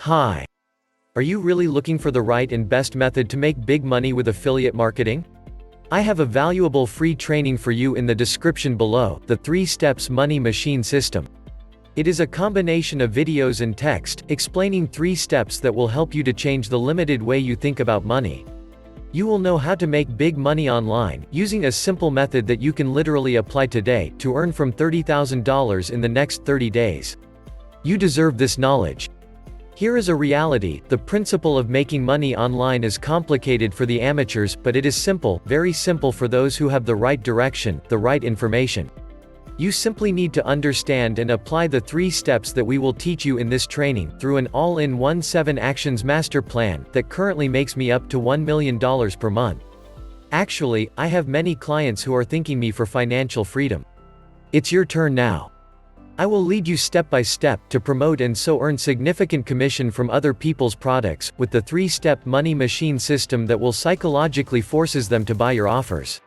Hi. Are you really looking for the right and best method to make big money with affiliate marketing? I have a valuable free training for you in the description below, the 3 Steps Money Machine System. It is a combination of videos and text, explaining 3 steps that will help you to change the limited way you think about money. You will know how to make big money online, using a simple method that you can literally apply today, to earn from $30,000 in the next 30 days. You deserve this knowledge. Here is a reality: the principle of making money online is complicated for the amateurs, but it is simple, very simple for those who have the right direction, the right information. You simply need to understand and apply the 3 steps that we will teach you in this training, through an all-in-one 7 actions master plan, that currently makes me up to $1 million per month. Actually, I have many clients who are thanking me for financial freedom. It's your turn now. I will lead you step by step, to promote and so earn significant commission from other people's products, with the 3-step money machine system that will psychologically forces them to buy your offers.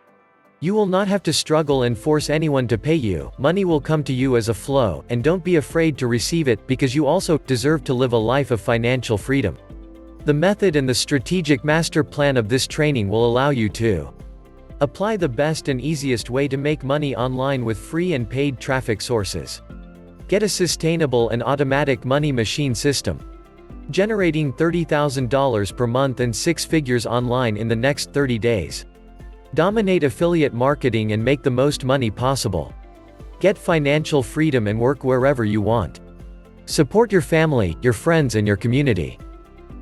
You will not have to struggle and force anyone to pay you. Money will come to you as a flow, and don't be afraid to receive it, because you also deserve to live a life of financial freedom. The method and the strategic master plan of this training will allow you to apply the best and easiest way to make money online with free and paid traffic sources. Get a sustainable and automatic money machine system, generating $30,000 per month and 6 figures online in the next 30 days. Dominate affiliate marketing and make the most money possible. Get financial freedom and work wherever you want. Support your family, your friends and your community.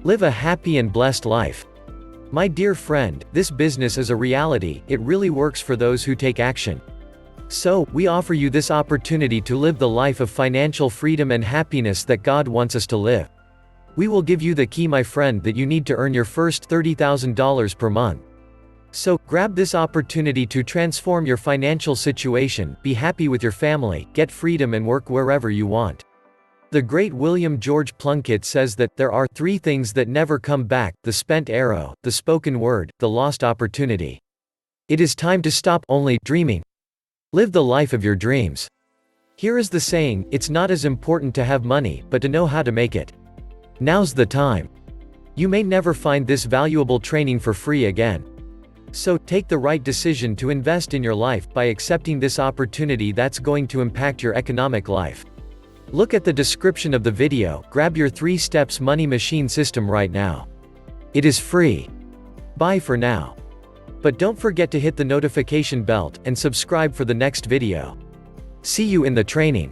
Live a happy and blessed life. My dear friend, this business is a reality. It really works for those who take action. So, we offer you this opportunity to live the life of financial freedom and happiness that God wants us to live. We will give you the key, my friend, that you need to earn your first $30,000 per month. So, grab this opportunity to transform your financial situation, be happy with your family, get freedom and work wherever you want. The great William George Plunkett says that there are 3 things that never come back: the spent arrow, the spoken word, the lost opportunity. It is time to stop only dreaming. Live the life of your dreams. Here is the saying: it's not as important to have money, but to know how to make it. Now's the time. You may never find this valuable training for free again. So, take the right decision to invest in your life, by accepting this opportunity that's going to impact your economic life. Look at the description of the video, grab your 3 steps money machine system right now. It is free. Bye for now. But don't forget to hit the notification bell, and subscribe for the next video. See you in the training.